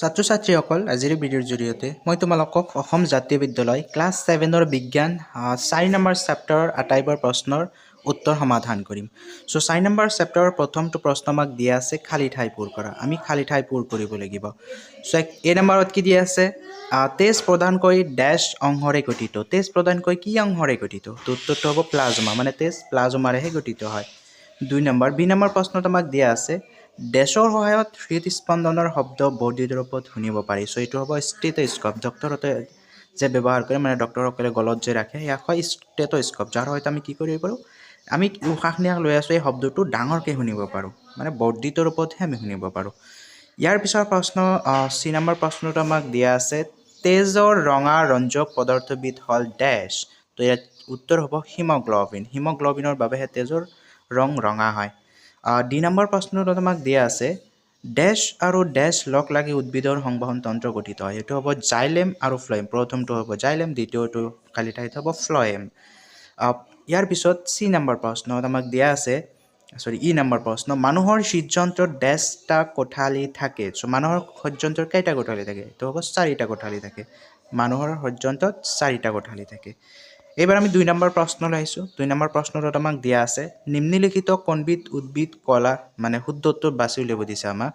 ছাত্ৰ ছাত্ৰীসকল আজিৰ ভিডিঅ'ৰ জৰিয়তে মই তোমালোকক অসম জাতীয় বিদ্যালয় ক্লাছ 7ৰ বিজ্ঞান 4 নম্বৰ চেপ্টাৰৰ আটাইবোৰ প্ৰশ্নৰ উত্তৰ সমাধান কৰিম। সো 4 নম্বৰ চেপ্টাৰৰ প্ৰথমটো প্ৰশ্ন আমাক দিয়া আছে খালী ঠাই পূৰ কৰা। আমি খালী ঠাই পূৰ কৰিব লাগিব। সো এই নম্বৰত কি দিয়া আছে তেজ প্ৰদানকৈ ডেশ অংশৰে গঠিত। তেজ প্ৰদানকৈ কি অংশৰে গঠিত? উত্তৰটো হ'ব প্লাজমা, মানে তেজ প্লাজমাৰেহে গঠিত হয়। 2 নম্বৰ বি নম্বৰ প্ৰশ্নত আমাক দিয়া আছে ডেশৰ সহায়ত হৃদস্পন্দনৰ শব্দ বৰ্ধিত ৰূপত শুনিব পাৰি। সো এইটো হ'ব ষ্টেথোস্কোপ। ডক্টৰতে যে ব্যৱহাৰ কৰে, মানে ডক্টৰসকলে গলত যে ৰাখে, ইয়াক হয় ষ্টেথোস্কোপ, যাৰ সৈতে আমি কি কৰিব পাৰোঁ, আমি উশাহ নিশাহ লৈ আছোঁ এই শব্দটো ডাঙৰকৈ শুনিব পাৰোঁ, মানে বৰ্ধিত ৰূপতহে আমি শুনিব পাৰোঁ। ইয়াৰ পিছৰ প্ৰশ্ন চি নম্বৰ প্ৰশ্নটো আমাক দিয়া আছে তেজৰ ৰঙা ৰঞ্জক পদাৰ্থবিধ হ'ল ডেশ। তো ইয়াত উত্তৰ হ'ব হিমগ্ল'বিন। হিমগ্ল'বিনৰ বাবেহে তেজৰ ৰং ৰঙা হয়। ডি নম্বৰ প্ৰশ্নটোত আমাক দিয়া আছে ডেশ আৰু ডেশ লগ লাগি উদ্ভিদৰ সংবহন তন্ত্ৰ গঠিত হয়। এইটো হ'ব জাইলেম আৰু ফ্লয়েম। প্ৰথমটো হ'ব জাইলেম, দ্বিতীয়টো খালী ঠাইত হ'ব ফ্লয়েম। ইয়াৰ পিছত চি নম্বৰ প্ৰশ্নত আমাক দিয়া আছে ই নম্বৰ প্ৰশ্ন মানুহৰ হৃদযন্ত্ৰত ডেশটা কোঠালি থাকে। চ' মানুহৰ হৃদযন্ত্ৰত কেইটা কোঠালি থাকে? এইটো হ'ব 4টা কোঠালি থাকে। মানুহৰ হৃদযন্ত্ৰত 4টা কোঠালি থাকে। এইবাৰ আমি 2 নম্বৰ প্ৰশ্নলৈ আহিছোঁ। 2 নম্বৰ প্ৰশ্নটোত আমাক দিয়া আছে নিম্নলিখিত কোনবিধ উদ্ভিদ কলা, মানে শুদ্ধটো বাছি উলিয়াব দিছে আমাক।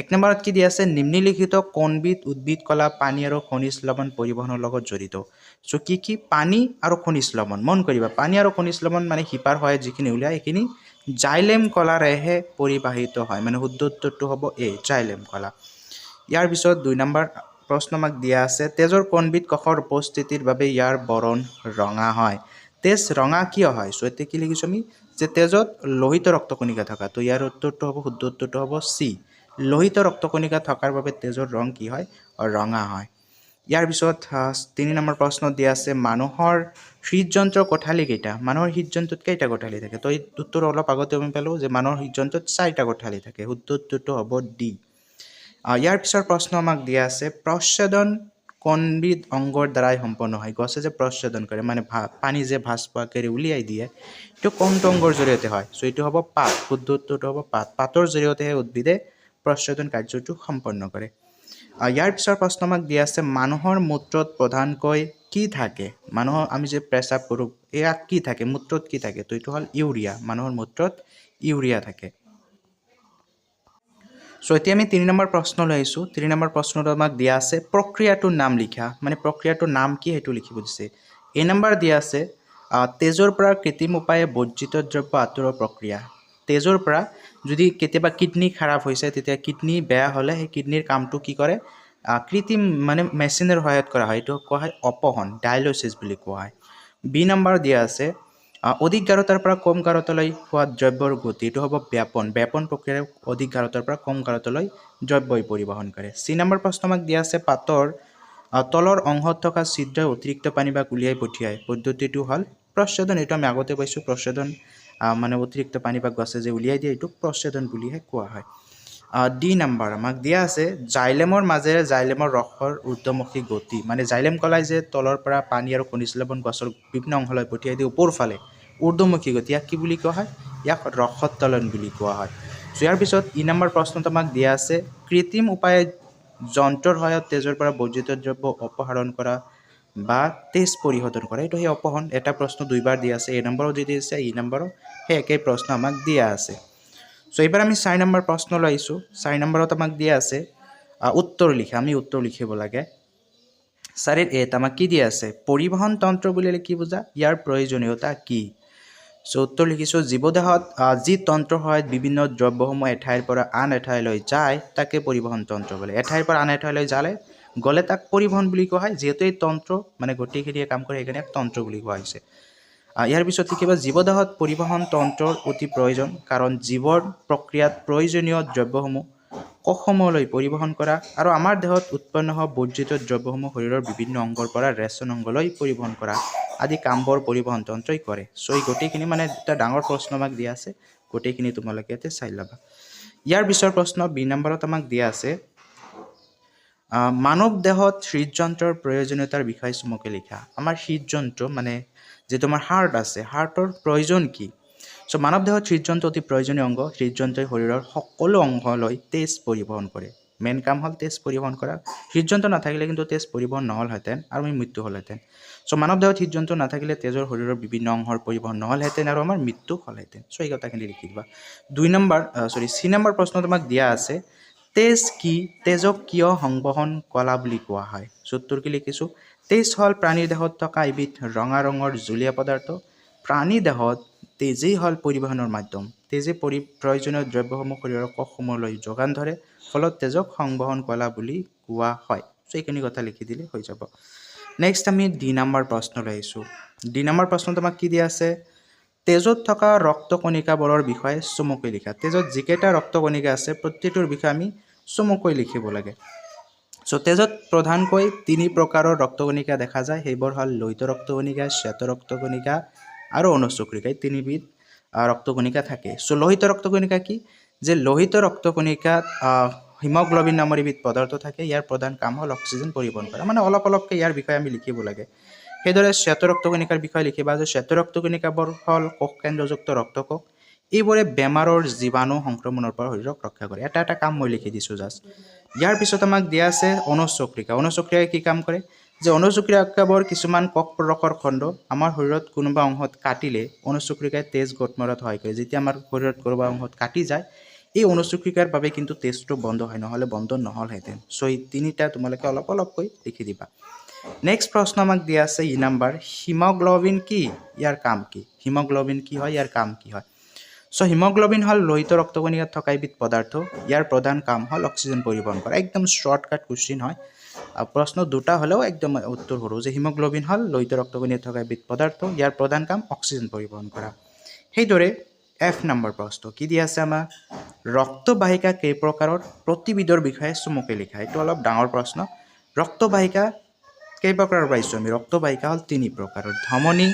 1 নম্বৰত কি দিয়া আছে নিম্নলিখিত কোনবিধ উদ্ভিদ কলা পানী আৰু খনিজ লৱণ পৰিবহনৰ লগত জড়িত। চ' কি পানী আৰু খনিজ লৱণ। মন কৰিবা, পানী আৰু খনিজ লৱণ মানে শিপাৰ সহায়ত যিখিনি উলিয়ায় সেইখিনি জাইলেম কলাৰেহে পৰিবাহিত হয়, মানে শুদ্ধ উত্তৰটো হ'ব এ জাইলেম কলা। ইয়াৰ পিছত 2 নম্বৰ প্ৰশ্ন আমাক দিয়া আছে তেজৰ কোনবিধ কোষৰ উপস্থিতিৰ বাবে ইয়াৰ বৰণ ৰঙা হয়। তেজ ৰঙা কিয় হয়? চ' এতিয়া কি লিখিছোঁ আমি যে তেজত লোহিত ৰক্তকণিকা থকা। তো ইয়াৰ উত্তৰটো হ'ব, শুদ্ধ উত্তৰটো হ'ব চি, লোহিত ৰক্তকণিকা থকাৰ বাবে তেজৰ ৰং কি হয়? ৰঙা হয়। ইয়াৰ পিছত 3 নম্বৰ প্ৰশ্নত দিয়া আছে মানুহৰ হৃদযন্ত্ৰৰ কোঠালি কেইটা? মানুহৰ হৃদযন্ত্ৰত কেইটা কোঠালি থাকে? তো এই উত্তৰ অলপ আগতে আমি পালোঁ যে মানুহৰ হৃদযন্ত্ৰত 4টা কোঠালি থাকে। শুদ্ধ উত্তৰটো হ'ব ডি। ইয়াৰ পিছৰ প্ৰশ্ন আমাক দিয়া আছে প্ৰচ্ছদন কোনবিধ অংগৰ দ্বাৰাই সম্পন্ন হয়? গছে যে প্ৰচ্ছদন কৰে, মানে পানী যে ভাঁজ পোৱাকৈ উলিয়াই দিয়ে, এইটো কোনটো অংগৰ জৰিয়তে হয়? চ' এইটো হ'ব পাত। শুদ্ধ উত্তৰটো হ'ব পাত। পাতৰ জৰিয়তেহে উদ্ভিদে প্ৰচ্ছদন কাৰ্যটো সম্পন্ন কৰে। ইয়াৰ পিছৰ প্ৰশ্ন আমাক দিয়া আছে মানুহৰ মূত্ৰত প্ৰধানকৈ কি থাকে? মানুহৰ আমি যে পেচাব কৰোঁ, এয়া কি থাকে? মূত্ৰত কি থাকে? তো এইটো হ'ল ইউৰিয়া। মানুহৰ মূত্ৰত ইউৰিয়া থাকে। চ' এতিয়া আমি 3 নম্বৰ প্ৰশ্নলৈ আহিছোঁ। 3 নম্বৰ প্ৰশ্নটো আমাক দিয়া আছে প্ৰক্ৰিয়াটোৰ নাম লিখা, মানে প্ৰক্ৰিয়াটোৰ নাম কি সেইটো লিখিব দিছে। এই নম্বৰ দিয়া আছে তেজৰ পৰা কৃত্ৰিম উপায়ে বৰ্জিত দ্ৰব্য আঁতৰোৱা প্ৰক্ৰিয়া। তেজৰ পৰা যদি কেতিয়াবা কিডনী খাৰাপ হৈছে, তেতিয়া কিডনী বেয়া হ'লে সেই কিডনীৰ কামটো কি কৰে? কৃত্ৰিম মানে মেচিনৰ সহায়ত কৰা হয়। এইটো কোৱা হয় অপহৰণ, ডায়লচিছ বুলি কোৱা হয়। বি নম্বৰ দিয়া আছে অধিক গাঢ়তাৰ পৰা কম গাঢ়তালৈ হোৱা দ্ৰব্যৰ গতি। এইটো হ'ব ব্যাপন। ব্যাপন প্ৰক্ৰিয়াৰে অধিক গাঢ়তাৰ পৰা কম গাঢ়তালৈ দ্ৰব্যই পৰিবহন কৰে। চি নম্বৰ প্ৰশ্ন আমাক দিয়া আছে পাতৰ তলৰ অংশত থকা ছিদ্ৰই অতিৰিক্ত পানী বা উলিয়াই পঠিয়ায়। পদ্ধতিটো হ'ল প্ৰচ্ছদন। এইটো আমি আগতে পাইছোঁ, প্ৰচ্ছদন মানে অতিৰিক্ত পানী বা গছে যে উলিয়াই দিয়ে, এইটোক প্ৰচ্ছদন বুলিহে কোৱা হয়। ডি নম্বৰ আমাক দিয়া আছে জাইলেমৰ মাজেৰে জাইলেমৰ ৰসৰ ঊৰ্ধ্বমুখী গতি, মানে জাইলেম কলাই যে তলৰ পৰা পানী আৰু খনিজ লৱণ গছৰ বিভিন্ন অংশলৈ পঠিয়াই দিয়ে ওপৰ ফালে, ঊৰ্ধ্বমুখী গতি, ইয়াক কি বুলি কোৱা হয়? ইয়াক ৰসত্তলন বুলি কোৱা হয়। চ' ইয়াৰ পিছত ই নম্বৰ প্ৰশ্নত আমাক দিয়া আছে কৃত্ৰিম উপায়ে যন্ত্ৰৰ সহায়ত তেজৰ পৰা বৰ্জিত দ্ৰব্য অপসাৰণ কৰা বা তেজ পৰিশোধন কৰা। এইটো সেই অপহৰণ। এটা প্ৰশ্ন 2বাৰ দিয়া আছে, এ নম্বৰো দি দিছে, ই নম্বৰো সেই একেই প্ৰশ্ন আমাক দিয়া আছে। চ' এইবাৰ আমি 4 নম্বৰ প্ৰশ্নলৈ আহিছোঁ। 4 নম্বৰত আমাক দিয়া আছে উত্তৰ লিখা। আমি উত্তৰ লিখিব লাগে। 4ৰ এত আমাক কি দিয়া আছে পৰিবহন তন্ত্ৰ বুলিলে কি বুজা? ইয়াৰ প্ৰয়োজনীয়তা কি? চ' উত্তৰ লিখিছোঁ জীৱদেহত যি তন্ত্ৰৰ সহায়ত বিভিন্ন দ্ৰব্যসমূহ এঠাইৰ পৰা আন এঠাইলৈ যায় তাকে পৰিবহন তন্ত্ৰ বোলে। এঠাইৰ পৰা আন এঠাইলৈ গ'লে তাক পৰিবহন বুলি কোৱা হয়। যিহেতু এই তন্ত্ৰ মানে গোটেইখিনিয়ে কাম কৰে, সেইকাৰণে তন্ত্ৰ বুলি কোৱা হৈছে। ইয়াৰ পিছত কিবা জীৱদেহত পৰিবহন তন্ত্ৰৰ অতি প্ৰয়োজন, কাৰণ জীৱৰ প্ৰক্ৰিয়াত প্ৰয়োজনীয় দ্ৰব্যসমূহ কোষসমূহলৈ পৰিবহন কৰা আৰু আমাৰ দেহত উৎপন্ন হোৱা বৰ্জিত দ্ৰব্যসমূহ শৰীৰৰ বিভিন্ন অংগৰ পৰা ৰেচন অংগলৈ পৰিবহন কৰা আদি কামবোৰ পৰিবহন তন্ত্ৰই কৰে। চ' এই গোটেইখিনি মানে এটা ডাঙৰ প্ৰশ্ন আমাক দিয়া আছে, গোটেইখিনি তোমালোকে ইয়াতে চাই ল'বা। ইয়াৰ পিছৰ প্ৰশ্ন বি নম্বৰত আমাক দিয়া আছে মানৱ দেহত হৃদযন্ত্ৰৰ প্ৰয়োজনীয়তাৰ বিষয়ে চমুকৈ লিখা। আমাৰ হৃদযন্ত্ৰ মানে যিটো আমাৰ হাৰ্ট আছে, হাৰ্টৰ প্ৰয়োজন কি? চ' মানৱ দেহত হৃদযন্ত্ৰ অতি প্ৰয়োজনীয় অংগ। হৃদযন্ত্ৰই শৰীৰৰ সকলো অংশলৈ তেজ পৰিবহন কৰে। মেইন কাম হ'ল তেজ পৰিবহণ কৰা হৃদযন্ত্ৰ নাথাকিলে কিন্তু তেজ পৰিবহণ নহ'লহেঁতেন আৰু আমি মৃত্যু হ'লহেঁতেন চ' মানৱ দেহত হৃদযন্ত্ৰ নাথাকিলে তেজৰ শৰীৰৰ বিভিন্ন অংশৰ পৰিবহণ নহ'লহেঁতেন আৰু আমাৰ মৃত্যু হ'লহেঁতেন চ' এই কথাখিনি লিখি দিবা চি নম্বৰ প্ৰশ্ন তোমাক দিয়া আছে তেজ কি তেজক কিয় সংবহন কলা বুলি কোৱা হয় উত্তৰ কি লিখিছোঁ তেজ হ'ল প্ৰাণীৰ দেহত থকা এবিধ ৰঙা ৰঙৰ জুলীয়া পদাৰ্থ প্ৰাণী দেহত তেজেই হ'ল পৰিবহণৰ মাধ্যম তেজে প্ৰয়োজনীয় দ্ৰব্যসমূহ শৰীৰৰ কোষসমূহলৈ যোগান ধৰে ফলত তেজক সংবহন কলা বুলি কোৱা হয় চ' এইখিনি কথা লিখি দিলে হৈ যাব নেক্সট আমি ডি নম্বৰ প্ৰশ্নলৈ আহিছোঁ ডি নম্বৰ প্ৰশ্ন তোমাক কি দিয়া আছে তেজত থকা ৰক্তকণিকাবোৰৰ বিষয়ে চমুকৈ লিখা তেজত যিকেইটা ৰক্তকণিকা আছে প্ৰত্যেকটোৰ বিষয়ে আমি চমুকৈ লিখিব লাগে চ' তেজত প্ৰধানকৈ 3 প্ৰকাৰৰ ৰক্তকণিকা দেখা যায় সেইবোৰ হ'ল লোহিত ৰক্তকণিকা শ্বেত ৰক্তকণিকা আৰু অনুচক্ৰিকা 3বিধ ৰক্তকণিকা থাকে চ' লোহিত ৰক্তকণিকা কি যে লোহিত ৰক্তকণিকাত হিমগ্লবিন নামৰ এবিধ পদাৰ্থ থাকে ইয়াৰ প্ৰধান কাম হ'ল অক্সিজেন পৰিবহণ কৰা মানে অলপকৈ ইয়াৰ বিষয়ে আমি লিখিব লাগে সেইদৰে শ্বেত ৰক্তকণিকাৰ বিষয়ে লিখিবা যে শ্বেত ৰক্তকণিকাবোৰ হ'ল কোষ কেন্দ্ৰযুক্ত ৰক্তকোষ এইবোৰে বেমাৰৰ জীৱাণু সংক্ৰমণৰ পৰা শৰীৰক ৰক্ষা কৰে এটা কাম মই লিখি দিছোঁ জাষ্ট ইয়াৰ পিছত আমাক দিয়া আছে অনুচক্ৰিকাই কি কাম কৰে যে অনুচক্ৰিকাবোৰ কিছুমান কোষ পৰকৰ খণ্ড আমাৰ শৰীৰত কোনোবা অংশত কাটিলে অনুচক্ৰিকাই তেজ গোট মৰাত সহায় কৰে যেতিয়া আমাৰ শৰীৰত কোনোবা অংশত কাটি যায় এই অনুচক্ৰিকাৰ বাবে কিন্তু তেজটো বন্ধ হয় নহ'লে বন্ধ নহ'লহেঁতেন চ' এই 3টা তোমালোকে অলপকৈ লিখি দিবা নেক্সট প্ৰশ্ন আমাক দিয়া আছে ই নম্বৰ হিমগ্লবিন কি ইয়াৰ কাম কি হিমগ্লবিন কি হয় ইয়াৰ কাম কি হয় চ' হিমগ্লবিন হ'ল লোহিত ৰক্তকণিকাত থকা এবিধ পদাৰ্থ ইয়াৰ প্ৰধান কাম হ'ল অক্সিজেন পৰিবহণ কৰা একদম শ্বৰ্টকাট কুৱেশ্যন হয় প্ৰশ্ন দুটা হ'লেও একদম উত্তৰ সৰু যে হিমগ্লবিন হ'ল লোহিত ৰক্তকণিকাত থকা এবিধ পদাৰ্থ ইয়াৰ প্ৰধান কাম অক্সিজেন পৰিবহণ কৰা সেইদৰে এফ নম্বৰ প্ৰশ্ন কি দিয়া আছে আমাক ৰক্তবাহিকা কেই প্ৰকাৰৰ প্ৰতিবিধৰ বিষয়ে চমুকৈ লিখা এইটো অলপ ডাঙৰ প্ৰশ্ন ৰক্তবাহিকা কেই প্ৰকাৰৰ পাইছোঁ আমি ৰক্তবাহিকা হ'ল 3 প্ৰকাৰৰ ধমনী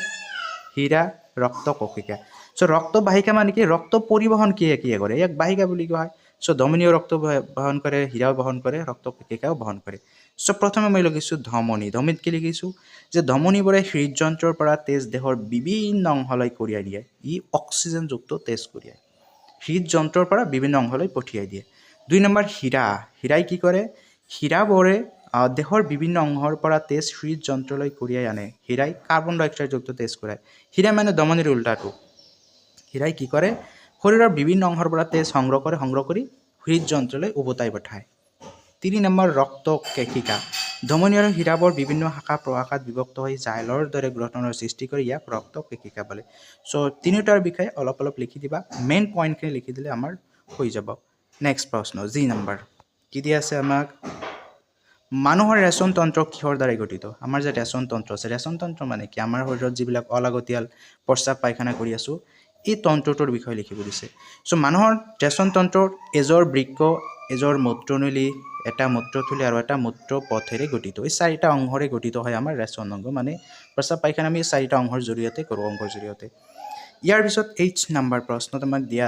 হীৰা ৰক্তকোষিকা চ' ৰক্তবাহিকা মানে কি ৰক্ত পৰিবহণ কিয়ে কৰে ইয়াক বাহিকা বুলি কোৱা হয় চ' ধমনীও ৰক্ত বহন কৰে হীৰাও বহন কৰে ৰক্তকোষিকাও বহন কৰে চ' প্ৰথমে মই লিখিছোঁ ধমনীত কি লিখিছোঁ যে ধমনীবোৰে হৃদযন্ত্ৰৰ পৰা তেজ দেহৰ বিভিন্ন অংশলৈ কঢ়িয়াই দিয়ে ই অক্সিজেনযুক্ত তেজ কঢ়িয়ায় হৃদযন্ত্ৰৰ পৰা বিভিন্ন অংশলৈ পঠিয়াই দিয়ে 2 নম্বৰ হীৰাই কি কৰে হীৰাবোৰে দেহৰ বিভিন্ন অংশৰ পৰা তেজ হৃদযন্ত্ৰলৈ কঢ়িয়াই আনে হীৰাই কাৰ্বন ডাই অক্সাইডযুক্ত তেজ কঢ়িয়ায় হীৰা মানে ধমনীৰ উল্টাটো হীৰাই কি কৰে শৰীৰৰ বিভিন্ন অংশৰ পৰা তেজ সংগ্ৰহ কৰি হৃদযন্ত্ৰলৈ উভতাই পঠায় 3 নম্বৰ ৰক্তকেশিকা ধমনী আৰু হীৰাবোৰ বিভিন্ন শাখা প্ৰশাখাত বিভক্ত হৈ জাইলৰ দৰে গঠনৰ সৃষ্টি কৰি ইয়াক ৰক্তকেশিকা বোলে চ' 3টাৰ বিষয়ে অলপ লিখি দিবা মেইন পইণ্টখিনি লিখি দিলে আমাৰ হৈ যাব নেক্সট প্ৰশ্ন জি নম্বৰ কি দিয়া আছে আমাক মানুহৰ ৰেচন তন্ত্ৰ কিহৰ দ্বাৰা গঠিত আমাৰ যে ৰেচন তন্ত্ৰ আছে ৰেচন তন্ত্ৰ মানে কি আমাৰ শৰীৰত যিবিলাক অলাগতিয়াল প্ৰস্ৰাৱ পায়খানা কৰি আছোঁ এই তন্ত্ৰটোৰ বিষয়ে লিখিব দিছে চ' মানুহৰ ৰেচন তন্ত্ৰৰ এজৰ বৃক্ক এজৰ মূত্ৰনলী এটা মূত্ৰথলী আৰু এটা মূত্ৰপথেৰে গঠিত এই 4টা অংশৰে গঠিত হয় আমাৰ ৰেচন অংগ মানে প্ৰস্ৰাৱ পায়খানা আমি 4টা অংশৰ জৰিয়তে কৰোঁ অংগৰ জৰিয়তে ইয়াৰ পিছত এইচ নম্বৰ প্ৰশ্ন তোমাক দিয়া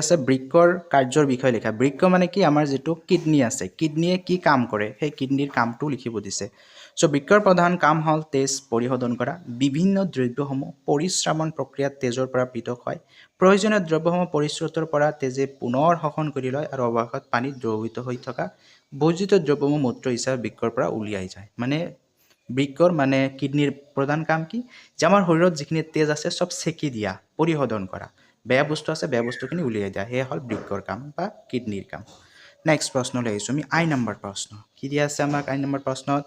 আছে বৃক্কৰ কাৰ্যৰ বিষয়ে লিখা বৃক্ক মানে কি আমাৰ যিটো কিডনী আছে কিডনীয়ে কি কাম কৰে সেই কিডনীৰ কামটো লিখিব দিছে চ' বৃক্কৰ প্ৰধান কাম হ'ল তেজ পৰিশোধন কৰা বিভিন্ন দ্ৰব্যসমূহ পৰিশ্ৰাৱণ প্ৰক্ৰিয়াত তেজৰ পৰা পৃথক হয় প্ৰয়োজনীয় দ্ৰব্যসমূহ পৰিস্ৰোতৰ পৰা তেজে পুনৰ শোষণ কৰি লয় আৰু অৱশেষত পানীত দ্ৰৱীভূত হৈ থকা বৰ্জিত দ্ৰব্যসমূহ মূত্ৰ হিচাপে বৃক্কৰ পৰা উলিয়াই যায় মানে বৃক্কৰ মানে কিডনীৰ প্ৰধান কাম কি যে আমাৰ শৰীৰত যিখিনি তেজ আছে চব চেকি দিয়া পৰিশোধন কৰা বেয়া বস্তু আছে বেয়া বস্তুখিনি উলিয়াই দিয়া সেয়া হ'ল বৃক্কৰ কাম বা কিডনীৰ কাম নেক্সট প্ৰশ্নলৈ আহিছোঁ আমি আই নম্বৰ প্ৰশ্ন কি দিয়া আছে আমাক আই নম্বৰ প্ৰশ্নত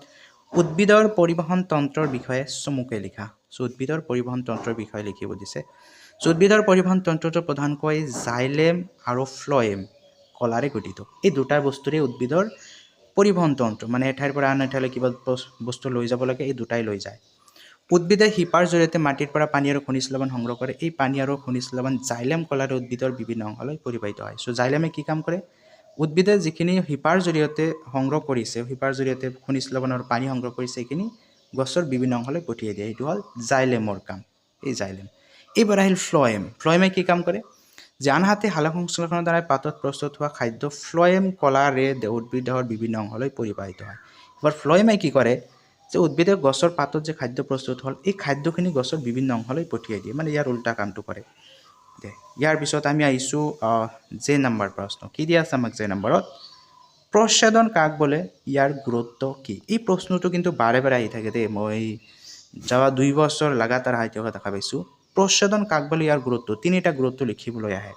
উদ্ভিদৰ পৰিবহণ তন্ত্ৰৰ বিষয়ে চমুকৈ লিখা চ' উদ্ভিদৰ পৰিবহণ তন্ত্ৰৰ বিষয়ে লিখিব দিছে চ' উদ্ভিদৰ পৰিবহণ তন্ত্ৰটো প্ৰধানকৈ জাইলেম আৰু ফ্লয়েম কলাৰে গঠিত এই দুটা বস্তুৰে উদ্ভিদৰ পৰিবহণ তন্ত্ৰ মানে এঠাইৰ পৰা আন এঠাইলৈ কিবা বস্তু লৈ যাব লাগে এই দুটাই লৈ যায় উদ্ভিদে শিপাৰ জৰিয়তে মাটিৰ পৰা পানী আৰু খনিজ লৱণ সংগ্ৰহ কৰে এই পানী আৰু খনিজ লৱণ জাইলেম কলাৰে উদ্ভিদৰ বিভিন্ন অংশলৈ পৰিবাহিত হয় চ' জাইলেমে কি কাম কৰে উদ্ভিদে যিখিনি শিপাৰ জৰিয়তে সংগ্ৰহ কৰিছে শিপাৰ জৰিয়তে খনিজ লৱণ আৰু পানী সংগ্ৰহ কৰিছে এইখিনি গছৰ বিভিন্ন অংশলৈ পঠিয়াই দিয়ে এইটো হ'ল জাইলেমৰ কাম এই জাইলেম এইবাৰ আহিল ফ্লয়েমে কি কাম কৰে যে আনহাতে সালোকসংশ্লেষণৰ দ্বাৰা পাতত প্ৰস্তুত হোৱা খাদ্য ফ্লয়েম কলাৰে উদ্ভিদ দেহৰ বিভিন্ন অংশলৈ পৰিবাহিত হয় এবাৰ ফ্লয়েমে কি কৰে যে উদ্ভিদে গছৰ পাতত যে খাদ্য প্ৰস্তুত হ'ল এই খাদ্যখিনি গছৰ বিভিন্ন অংশলৈ পঠিয়াই দিয়ে মানে ইয়াৰ উল্টা কামটো কৰে ইয়াৰ পিছত আমি আহিছোঁ জে নম্বৰ প্ৰশ্ন কি দিয়া আছে আমাক জে নম্বৰত প্ৰচ্ছদন কাক বোলে, ইয়াৰ গুৰুত্ব কি? এই প্ৰশ্নটো কিন্তু বাৰে বাৰে আহি থাকে দেই, মই যোৱা 2 বছৰ লাগাতাৰ আহি থকা দেখা পাইছোঁ। প্ৰচ্ছদন কাক বোলে, ইয়াৰ গুৰুত্ব, তিনিটা গুৰুত্ব লিখিবলৈ আহে।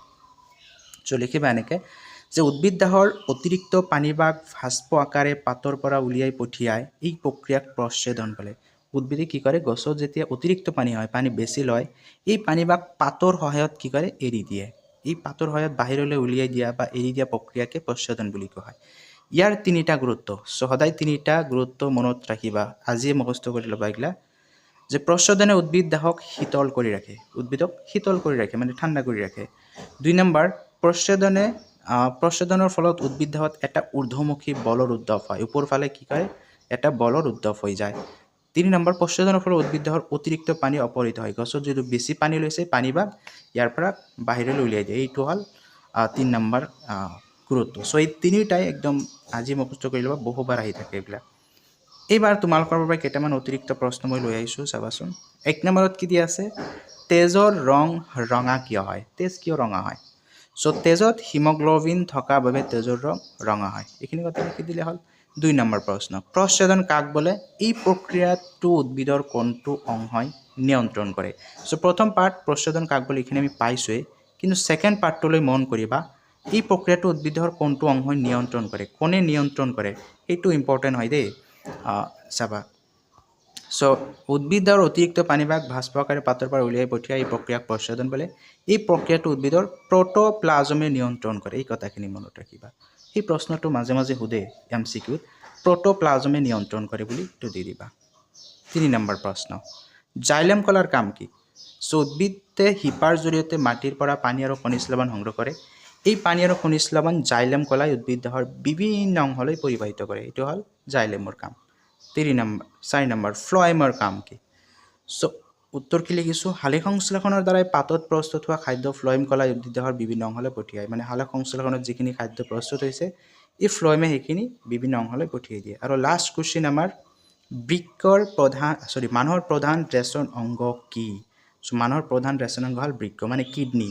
লিখিবা এনেকৈ যে উদ্ভিদ দেহৰ অতিৰিক্ত পানীভাগ ভাস্প আকাৰে পাতৰ পৰা উলিয়াই পঠিয়ায়, এই প্ৰক্ৰিয়াক প্ৰচ্ছদন বোলে। উদ্ভিদে কি কৰে, গছত যেতিয়া অতিৰিক্ত পানী হয়, পানী বেছি লয়, এই পানীভাগ পাতৰ সহায়ত কি কৰে, এৰি দিয়ে। এই পাতৰ সহায়ত বাহিৰলৈ উলিয়াই দিয়া বা এৰি দিয়া প্ৰক্ৰিয়াকে প্ৰচ্ছদন বুলি কোৱা হয়। ইয়াৰ তিনিটা গুৰুত্ব, সদায় তিনিটা গুৰুত্ব মনত ৰাখিবা, আজিয়ে মুখস্থ কৰি ল'বা এইগিলা। যে প্ৰচ্ছদনে উদ্ভিদ দেহক শীতল কৰি ৰাখে, উদ্ভিদক শীতল কৰি ৰাখে মানে ঠাণ্ডা কৰি ৰাখে। 2 নম্বৰ, প্ৰচ্ছদনৰ ফলত উদ্ভিদ দেহত এটা ঊৰ্ধ্বমুখী বলৰ উদ্ভৱ হয়, ওপৰ ফালে কি কৰে, এটা বলৰ উদ্ভৱ হৈ যায়। 3 নম্বৰ, প্ৰচ্ছদনৰ ফলত উদ্ভিদ দেহৰ অতিৰিক্ত পানী অপহৃত হয়, গছত যদি বেছি পানী লৈছে, পানীভাগ ইয়াৰ পৰা বাহিৰলৈ উলিয়াই দিয়ে, এইটো হ'ল 3 নম্বৰ গুৰুত্ব। এই তিনিটাই একদম আজি মুখস্থ কৰি ল'বা, বহুবাৰ আহি থাকে এইবিলাক। এইবাৰ তোমালোকৰ বাবে কেইটামান অতিৰিক্ত প্ৰশ্ন মই লৈ আহিছোঁ, চাবাচোন। 1 নম্বৰত কি দিয়া আছে, তেজৰ ৰং ৰঙা কিয় হয়? তেজ কিয় ৰঙা হয়? তেজত হিমগ্ল'বিন থকা বাবে তেজৰ ৰং ৰঙা হয়, এইখিনি কথা লিখি দিলে হ'ল। 2 নম্বৰ প্ৰশ্ন, প্ৰচ্ছদন কাক বোলে, এই প্ৰক্ৰিয়াটো উদ্ভিদৰ কোনটো অংশই নিয়ন্ত্ৰণ কৰে? প্ৰথম পাৰ্ট প্ৰচ্ছদন কাক বোলে এইখিনি আমি পাইছোঁৱেই, কিন্তু ছেকেণ্ড পাৰ্টটোলৈ মন কৰিবা, এই প্ৰক্ৰিয়াটো উদ্ভিদৰ কোনটো অংশই নিয়ন্ত্ৰণ কৰে, কোনে নিয়ন্ত্ৰণ কৰে, সেইটো ইম্পৰ্টেণ্ট হয় দেই, চাবা। উদ্ভিদৰ অতিৰিক্ত পানীভাগ ভাস্প আকাৰে পাতৰ পৰা উলিয়াই পঠিয়াই এই প্ৰক্ৰিয়াক প্ৰচ্ছদন বোলে। এই প্ৰক্ৰিয়াটো উদ্ভিদৰ প্ৰ'ট'প্লাজমে নিয়ন্ত্ৰণ কৰে, এই কথাখিনি মনত ৰাখিবা। এই প্ৰশ্নটো মাজে মাজে সোধে MCQত, প্ৰ'ট'প্লাজমে নিয়ন্ত্ৰণ কৰে বুলি এইটো দি দিবা। 3 নম্বৰ প্ৰশ্ন, জাইলেম কলাৰ কাম কি? উদ্ভিদে শিপাৰ জৰিয়তে মাটিৰ পৰা পানী আৰু খনিজ লৱণ সংগ্ৰহ কৰে। এই পানী আৰু খনিজ লৱণ জাইলেম কলাই উদ্ভিদ দেহৰ বিভিন্ন অংশলৈ পৰিবাহিত কৰে, এইটো হ'ল জাইলেমৰ কাম। 4 নম্বৰ, ফ্লয়েমৰ কাম কি? উত্তৰ কি লিখিছোঁ, সালোক সংশ্লেষণৰ দ্বাৰাই পাতত প্ৰস্তুত হোৱা খাদ্য ফ্লয়েম কলাই উদ্ভিদ দেহৰ বিভিন্ন অংশলৈ পঠিয়ায়, মানে সালোক সংশ্লেষণত যিখিনি খাদ্য প্ৰস্তুত হৈছে, এই ফ্লয়েমে সেইখিনি বিভিন্ন অংশলৈ পঠিয়াই দিয়ে। আৰু লাষ্ট কুৱেশ্যন আমাৰ, মানুহৰ প্ৰধান ৰেচন অংগ কি? মানুহৰ প্ৰধান ৰেচন অংগ হ'ল বৃক্ক, মানে কিডনী।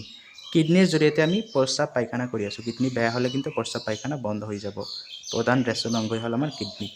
কিডনীৰ জৰিয়তে আমি প্ৰস্ৰাৱ পায়খানা কৰি আছোঁ, কিডনী বেয়া হ'লে কিন্তু প্ৰস্ৰাৱ পায়খানা বন্ধ হৈ যাব। প্ৰধান ৰেচন অংগই হ'ল আমাৰ কিডনী।